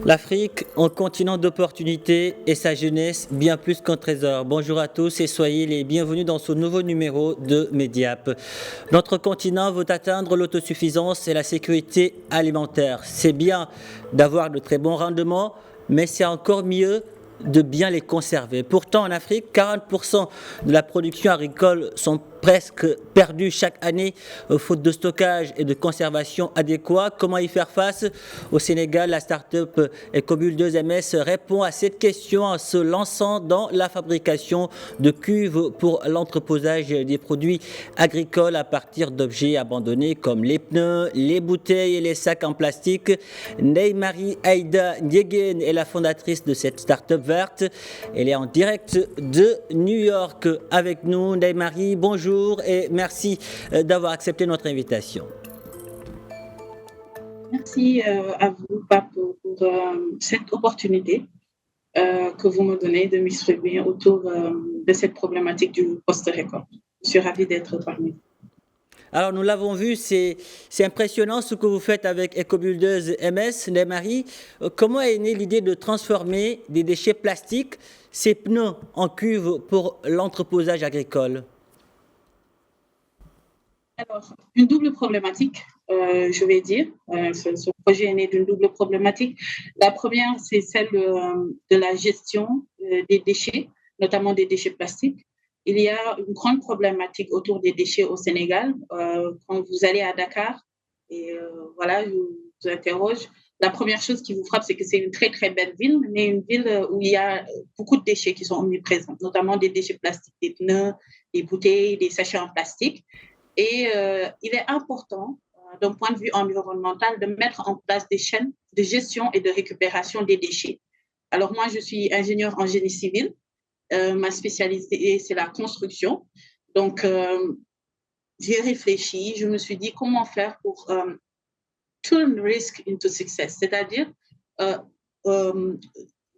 L'Afrique, un continent d'opportunités et sa jeunesse, bien plus qu'un trésor. Bonjour à tous et soyez les bienvenus dans ce nouveau numéro de Mediap. Notre continent veut atteindre l'autosuffisance et la sécurité alimentaire. C'est bien d'avoir de très bons rendements, mais c'est encore mieux de bien les conserver. Pourtant, en Afrique, 40% de la production agricole sont presque perdus chaque année faute de stockage et de conservation adéquats. Comment y faire face? Au Sénégal, la start-up Ecobull 2MS répond à cette question en se lançant dans la fabrication de cuves pour l'entreposage des produits agricoles à partir d'objets abandonnés comme les pneus, les bouteilles et les sacs en plastique. Ney-Marie Aïda Ndiegen est la fondatrice de cette start-up verte. Elle est en direct de New York avec nous. Ney-Marie, bonjour et merci d'avoir accepté notre invitation. Merci à vous, Pape, pour cette opportunité que vous me donnez de m'exprimer autour de cette problématique du post-récolte. Je suis ravie d'être parmi vous. Alors, nous l'avons vu, c'est impressionnant ce que vous faites avec Ecobull MS, Ney-Marie. Comment est née l'idée de transformer des déchets plastiques, ces pneus, en cuves pour l'entreposage agricole? Alors, une double problématique, je vais dire. Ce projet est né d'une double problématique. La première, c'est celle de la gestion des déchets, notamment des déchets plastiques. Il y a une grande problématique autour des déchets au Sénégal. Quand vous allez à Dakar, et voilà, je vous interroge, la première chose qui vous frappe, c'est que c'est une très, très belle ville, mais une ville où il y a beaucoup de déchets qui sont omniprésents, notamment des déchets plastiques, des pneus, des bouteilles, des sachets en plastique. Et il est important, d'un point de vue environnemental, de mettre en place des chaînes de gestion et de récupération des déchets. Alors moi, je suis ingénieure en génie civil. Ma spécialité, c'est la construction. Donc, j'ai réfléchi, je me suis dit comment faire pour turn risk into success, c'est-à-dire, euh, euh,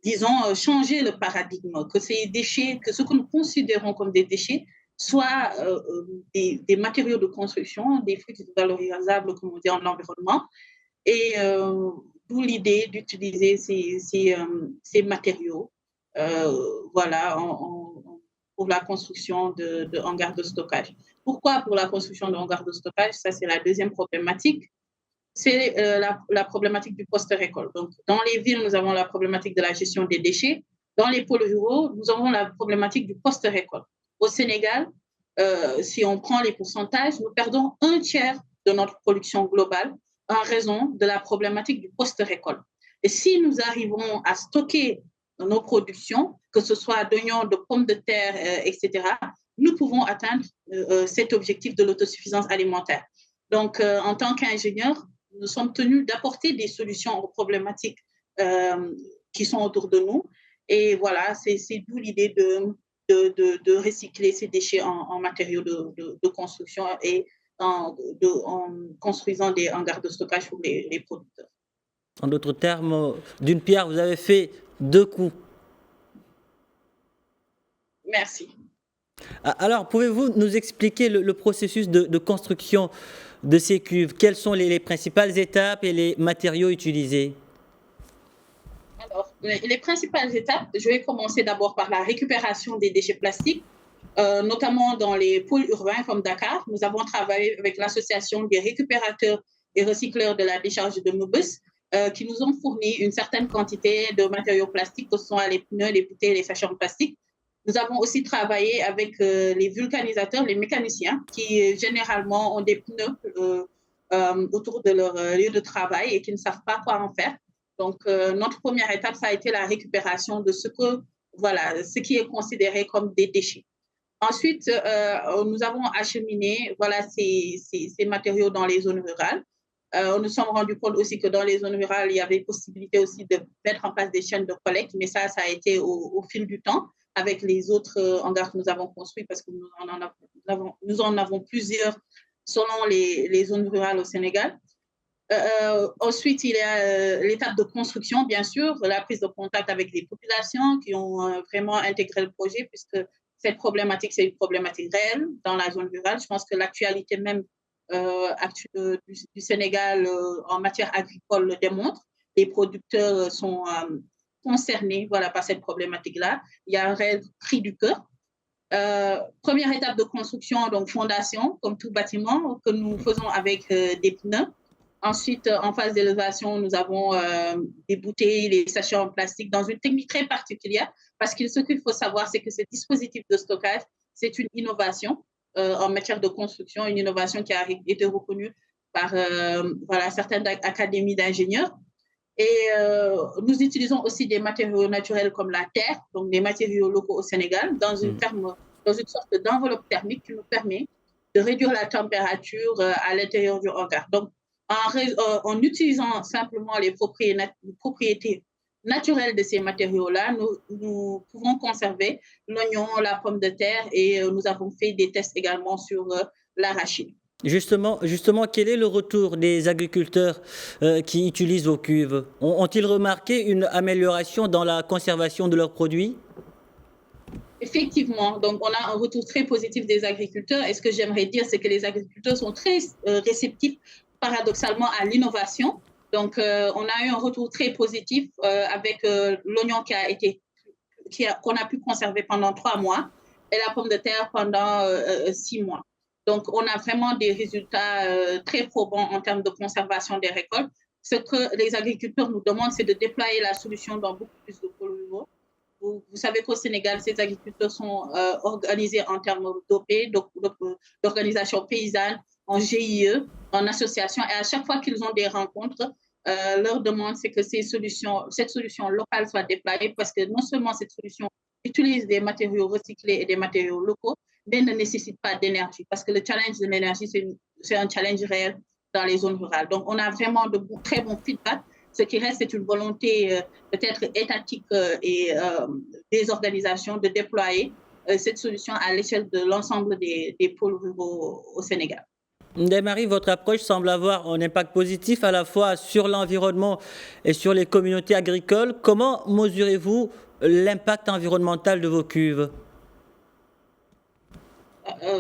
disons, changer le paradigme, que ces déchets, que ce que nous considérons comme des déchets, soit des matériaux de construction, des fluides valorisables, comme on dit en environnement, et d'où l'idée d'utiliser ces matériaux voilà, pour la construction de hangars de stockage. Pourquoi pour la construction de hangars de stockage? Ça, c'est la deuxième problématique. C'est la problématique du post-récolte. Donc, dans les villes, nous avons la problématique de la gestion des déchets. Dans les pôles ruraux, nous avons la problématique du post-récolte. Au Sénégal, si on prend les pourcentages, nous perdons un tiers de notre production globale en raison de la problématique du post-récolte. Et si nous arrivons à stocker nos productions, que ce soit d'oignons, de pommes de terre, etc., nous pouvons atteindre cet objectif de l'autosuffisance alimentaire. Donc, en tant qu'ingénieur, nous sommes tenus d'apporter des solutions aux problématiques qui sont autour de nous. Et voilà, c'est d'où l'idée de recycler ces déchets en matériaux de construction et en construisant des hangars de stockage pour les producteurs. En d'autres termes, d'une pierre, vous avez fait deux coups. Merci. Alors, pouvez-vous nous expliquer le processus de construction de ces cuves? Quelles sont les principales étapes et les matériaux utilisés? Alors, les principales étapes, je vais commencer d'abord par la récupération des déchets plastiques, notamment dans les pôles urbains comme Dakar. Nous avons travaillé avec l'association des récupérateurs et recycleurs de la décharge de Mobus, qui nous ont fourni une certaine quantité de matériaux plastiques, que ce soit les pneus, les bouteilles, les sachets en plastique. Nous avons aussi travaillé avec les vulcanisateurs, les mécaniciens, qui généralement ont des pneus autour de leur lieu de travail et qui ne savent pas quoi en faire. Donc, notre première étape, ça a été la récupération de ce qui est considéré comme des déchets. Ensuite, nous avons acheminé ces matériaux dans les zones rurales. Nous nous sommes rendus compte aussi que dans les zones rurales, il y avait possibilité aussi de mettre en place des chaînes de collecte, mais ça a été au fil du temps avec les autres hangars que nous avons construits parce que nous en avons plusieurs selon les zones rurales au Sénégal. Ensuite, il y a l'étape de construction, bien sûr, la prise de contact avec les populations qui ont vraiment intégré le projet, puisque cette problématique, c'est une problématique réelle dans la zone rurale. Je pense que l'actualité même du Sénégal en matière agricole le démontre. les producteurs sont concernés voilà, par cette problématique-là. Il y a un réel cri du cœur. Première étape de construction, donc fondation, comme tout bâtiment, que nous faisons avec des pneus. Ensuite, en phase d'élevation, nous avons des bouteilles, les sachets en plastique dans une technique très particulière parce que ce qu'il faut savoir, c'est que ce dispositif de stockage, c'est une innovation en matière de construction, une innovation qui a été reconnue par voilà, certaines académies d'ingénieurs. Et nous utilisons aussi des matériaux naturels comme la terre, donc des matériaux locaux au Sénégal, dans une sorte d'enveloppe thermique qui nous permet de réduire la température à l'intérieur du hangar. Donc, en utilisant simplement les propriétés naturelles de ces matériaux-là, nous pouvons conserver l'oignon, la pomme de terre et nous avons fait des tests également sur l'arachide. Justement, quel est le retour des agriculteurs qui utilisent vos cuves? Ont-ils remarqué une amélioration dans la conservation de leurs produits? Effectivement, donc on a un retour très positif des agriculteurs et ce que j'aimerais dire, c'est que les agriculteurs sont très réceptifs paradoxalement à l'innovation. Donc, on a eu un retour très positif avec l'oignon qu'on a pu conserver pendant 3 mois et la pomme de terre pendant 6 mois. Donc, on a vraiment des résultats très probants en termes de conservation des récoltes. Ce que les agriculteurs nous demandent, c'est de déployer la solution dans beaucoup plus de pôles ruraux. Vous savez qu'au Sénégal, ces agriculteurs sont organisés en termes d'OP, d'organisation paysanne, en GIE, en association. Et à chaque fois qu'ils ont des rencontres, leur demande, c'est que cette solution locale soit déployée parce que non seulement cette solution utilise des matériaux recyclés et des matériaux locaux, mais ne nécessite pas d'énergie parce que le challenge de l'énergie, c'est un challenge réel dans les zones rurales. Donc, on a vraiment de très bons feedbacks. Ce qui reste, c'est une volonté peut-être étatique et des organisations de déployer cette solution à l'échelle de l'ensemble des pôles ruraux au Sénégal. Ndeye-Marie, votre approche semble avoir un impact positif à la fois sur l'environnement et sur les communautés agricoles. Comment mesurez-vous l'impact environnemental de vos cuves?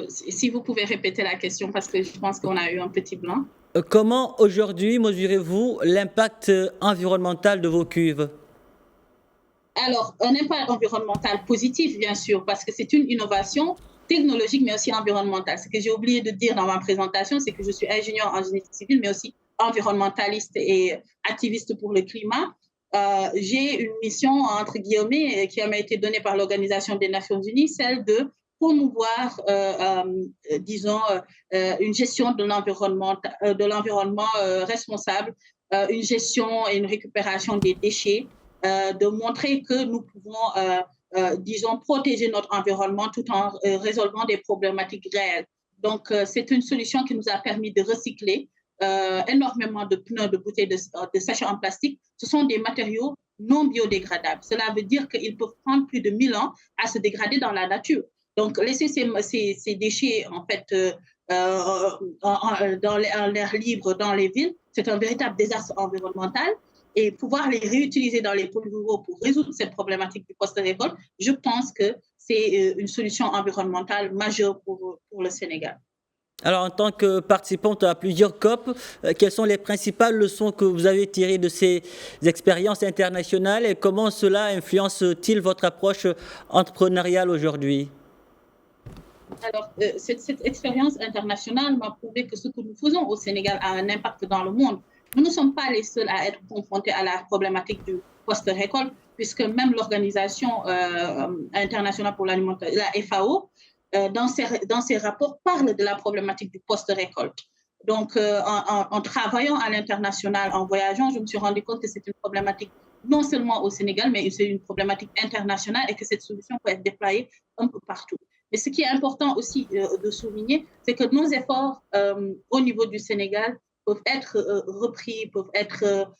Si vous pouvez répéter la question parce que je pense qu'on a eu un petit blanc. Comment aujourd'hui mesurez-vous l'impact environnemental de vos cuves? Alors, un impact environnemental positif, bien sûr, parce que c'est une innovation technologique, mais aussi environnementale. Ce que j'ai oublié de dire dans ma présentation, c'est que je suis ingénieure en génie civil, mais aussi environnementaliste et activiste pour le climat. J'ai une mission, entre guillemets, qui m'a été donnée par l'Organisation des Nations Unies, celle de promouvoir, disons, une gestion de l'environnement responsable, une gestion et une récupération des déchets, de montrer que nous pouvons, disons, protéger notre environnement tout en résolvant des problématiques réelles. Donc, c'est une solution qui nous a permis de recycler énormément de pneus, de bouteilles, de sachets en plastique. Ce sont des matériaux non biodégradables. Cela veut dire qu'ils peuvent prendre plus de 1000 ans à se dégrader dans la nature. Donc, laisser ces déchets, en fait, en l'air libre dans les villes, c'est un véritable désastre environnemental. Et pouvoir les réutiliser dans les pôles ruraux pour résoudre cette problématique du post-récolte, je pense que c'est une solution environnementale majeure pour le Sénégal. Alors, en tant que participante à plusieurs COP, quelles sont les principales leçons que vous avez tirées de ces expériences internationales et comment cela influence-t-il votre approche entrepreneuriale aujourd'hui? Alors, cette expérience internationale m'a prouvé que ce que nous faisons au Sénégal a un impact dans le monde. Nous ne sommes pas les seuls à être confrontés à la problématique du post-récolte, puisque même l'Organisation internationale pour l'alimentation, la FAO, dans ses rapports, parle de la problématique du post-récolte. Donc, en travaillant à l'international, en voyageant, je me suis rendu compte que c'est une problématique non seulement au Sénégal, mais c'est une problématique internationale et que cette solution peut être déployée un peu partout. Mais ce qui est important aussi de souligner, c'est que nos efforts au niveau du Sénégal peuvent être repris, peuvent être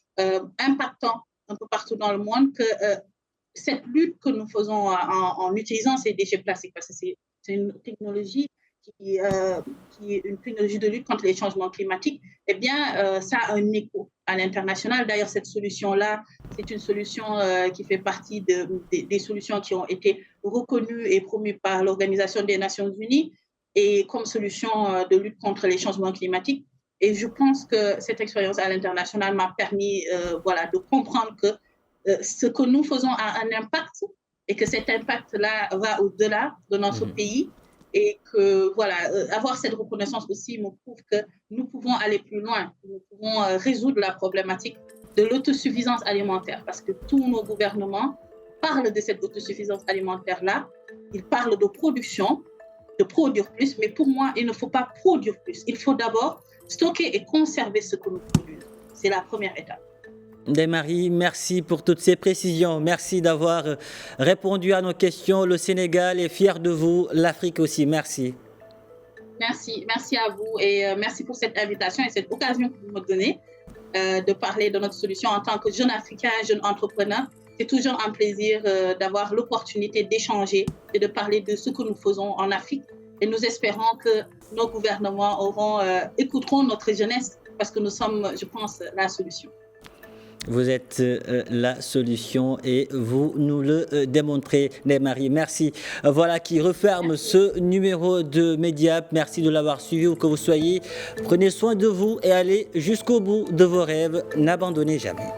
impactants un peu partout dans le monde, que cette lutte que nous faisons en utilisant ces déchets plastiques, parce que c'est une technologie qui est une technologie de lutte contre les changements climatiques, eh bien, ça a un écho à l'international. D'ailleurs, cette solution-là, c'est une solution qui fait partie des solutions qui ont été reconnues et promues par l'Organisation des Nations Unies et comme solution de lutte contre les changements climatiques. Et je pense que cette expérience à l'international m'a permis voilà, de comprendre que ce que nous faisons a un impact et que cet impact-là va au-delà de notre pays et que voilà, avoir cette reconnaissance aussi me prouve que nous pouvons aller plus loin, nous pouvons résoudre la problématique de l'autosuffisance alimentaire parce que tous nos gouvernements parlent de cette autosuffisance alimentaire-là, ils parlent de production, de produire plus, mais pour moi, il ne faut pas produire plus, il faut d'abord stocker et conserver ce que nous produisons. C'est la première étape. Ndeye-Marie, merci pour toutes ces précisions. Merci d'avoir répondu à nos questions. Le Sénégal est fier de vous, l'Afrique aussi. Merci. Merci à vous et merci pour cette invitation et cette occasion que vous me donnez de parler de notre solution en tant que jeune Africain, jeune entrepreneur. C'est toujours un plaisir d'avoir l'opportunité d'échanger et de parler de ce que nous faisons en Afrique. Et nous espérons que nos gouvernements écouteront notre jeunesse parce que nous sommes, je pense, la solution. Vous êtes la solution et vous nous le démontrez, Ndeye-Marie. Merci. Voilà qui referme ce numéro de Mediap. Merci de l'avoir suivi où que vous soyez. Prenez soin de vous et allez jusqu'au bout de vos rêves. N'abandonnez jamais.